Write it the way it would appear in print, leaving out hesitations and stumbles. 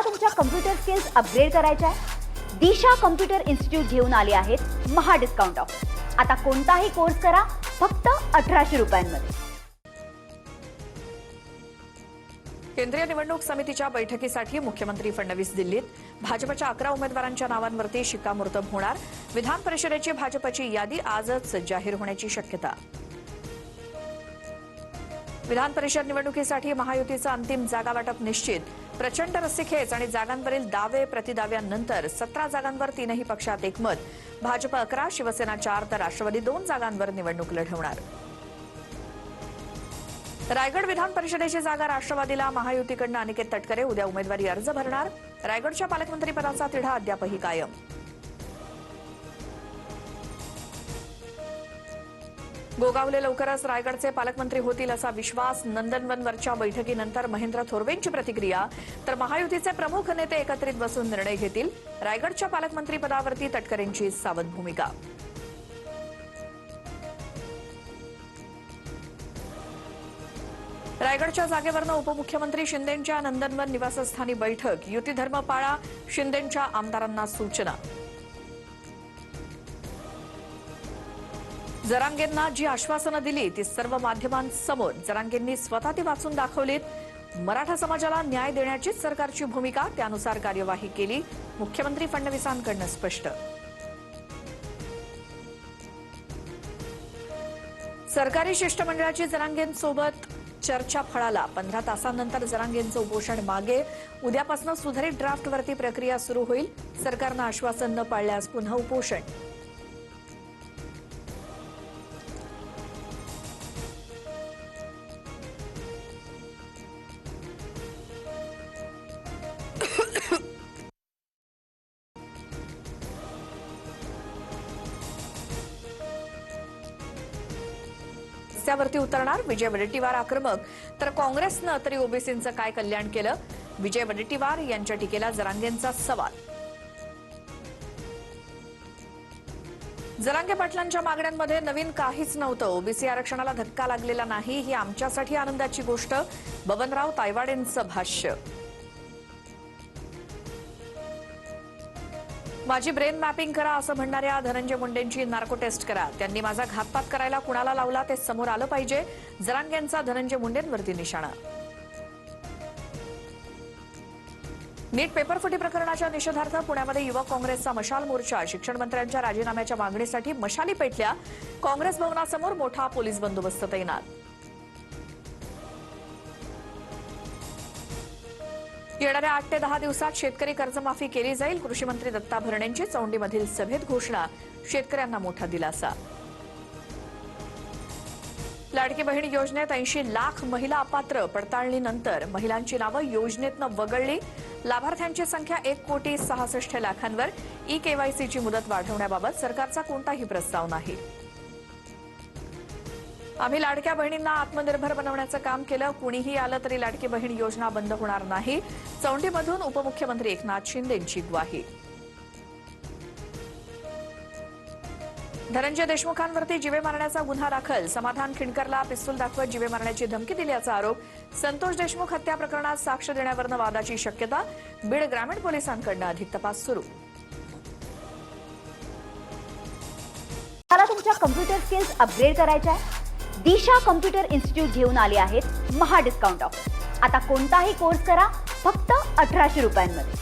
तुम्हाला तुमच्या computer skills upgrade करायच्या आहे? दिशा कम्प्युटर इन्स्टिट्यूट घेऊन आले आहेत महा डिस्काउंट ऑफर. आता कोणताही कोर्स करा फक्त 1800 रुपयांमध्ये. केंद्रीय निवडणूक समितीच्या बैठकीसाठी मुख्यमंत्री फडणवीस दिल्लीत. भाजपच्या 11 उमेदवारांच्या नावांवरती शिक्कामोर्तब होणार. विधान परिषदेची भाजपची यादी आजच जाहीर होण्याची शक्यता. विधान परिषद निवडणुकीसाठी महायुतीचं अंतिम जागा वाटप निश्चित. प्रचंड रस्सीखेच आणि जागांवरील दावे प्रतिदाव्यांनंतर 17 जागांवर तीनही पक्षात एकमत. भाजप 11, शिवसेना 4 तर राष्ट्रवादी 2 जागांवर निवडणूक लढवणार. रायगड विधान परिषदेची जागा राष्ट्रवादीला. महायुतीकडून अनिकेत तटकरे उद्या उमेदवारी अर्ज भरणार. रायगडच्या पालकमंत्रीपदाचा तिढा अद्यापही कायम. गोगावले लवकरच रायगडचे पालकमंत्री होतील असा विश्वास. नंदनवनवरच्या बैठकीनंतर महेंद्र थोरवेंची प्रतिक्रिया. तर महायुतीचे प्रमुख नेते एकत्रित बसून निर्णय घेतील. रायगडच्या पालकमंत्रीपदावरती तटकरेंची सावध भूमिका. रायगडच्या जागेवरनं उपमुख्यमंत्री शिंदेंच्या नंदनवन निवासस्थानी बैठक. युती धर्म पाळा, शिंदेंच्या आमदारांना सूचना. जरांगेंना जी आश्वासनं दिली ती सर्व माध्यमांसमोर. जरांगेंनी स्वतः ती वाचून दाखवलीत. मराठा समाजाला न्याय देण्याचीच सरकारची भूमिका, त्यानुसार कार्यवाही केली. मुख्यमंत्री फडणवीसांकडून स्पष्ट. सरकारी शिष्टमंडळाची जरांगेंसोबत चर्चा फळाला. 15 तासांनंतर जरांगेंचं उपोषण मागे. उद्यापासून सुधारित ड्राफ्टवरती प्रक्रिया सुरू होईल. सरकारनं आश्वासन न पाळल्यास पुन्हा उपोषण. रस्त्यावरती उतरणार. विजय वडेट्टीवार आक्रमक. तर काँग्रेसनं तरी ओबीसींचं काय कल्याण केलं? विजय वडेट्टीवार यांच्या टीकेला जरांगेंचा सवाल. जरांगे पाटलांच्या मागण्यांमध्ये नवीन काहीच नव्हतं. ओबीसी आरक्षणाला धक्का लागलेला नाही, ही आमच्यासाठी आनंदाची गोष्ट. बबनराव तायवाडेंचं भाष्य. माझी ब्रेन मॅपिंग करा असं म्हणणाऱ्या धनंजय मुंडेंची नार्को टेस्ट करा. त्यांनी माझा घातपात करायला कुणाला लावला ते समोर आलं पाहिजे. जरांगेंचा धनंजय मुंडेंवरती निशाणा. नीट पेपरफुटी प्रकरणाच्या निषेधार्थ पुण्यामध्ये युवक काँग्रेसचा मशाल मोर्चा. शिक्षण मंत्र्यांच्या राजीनाम्याच्या मागणीसाठी मशाली पेटल्या. काँग्रेस भवनासमोर मोठा पोलीस बंदोबस्त तैनात. येणाऱ्या 8 ते 10 दिवसात शेतकरी कर्जमाफी केली जाईल. कृषी मंत्री दत्ता भरणेंची चौंडीमधील सभेत घोषणा. शेतकऱ्यांना मोठा दिलासा. लाडकी बहीण योजनेत 80 लाख महिला अपात्र. पडताळणीनंतर महिलांची नावं योजनेतनं वगळली. लाभार्थ्यांची संख्या 1,66,00,000 ई केवायसीची मुदत वाढवण्याबाबत सरकारचा कोणताही प्रस्ताव नाही. आम्ही लाडक्या बहिणींना आत्मनिर्भर बनवण्याचं काम केलं. कुणीही आलं तरी लाडकी बहीण योजना बंद होणार नाही. चौंडीमधून उपमुख्यमंत्री एकनाथ शिंदेंची ग्वाही. धनंजय देशमुखांवरती जीवे मारण्याचा गुन्हा दाखल. समाधान खिंडकरला पिस्तूल दाखवत जीवे मारण्याची धमकी दिल्याचा आरोप. संतोष देशमुख हत्या प्रकरणात साक्ष देण्यावरनं वादाची शक्यता. बीड ग्रामीण पोलिसांकडून अधिक तपास सुरू. तुम्हाला तुमच्या कम्प्युटर स्किल्स अपग्रेड करायच्या आहे? दिशा कम्प्युटर इन्स्टिट्यूट घेऊन आले आहेत महा डिस्काउंट ऑफर. आता कोणताही कोर्स करा फक्त 1800 रुपयांमध्ये.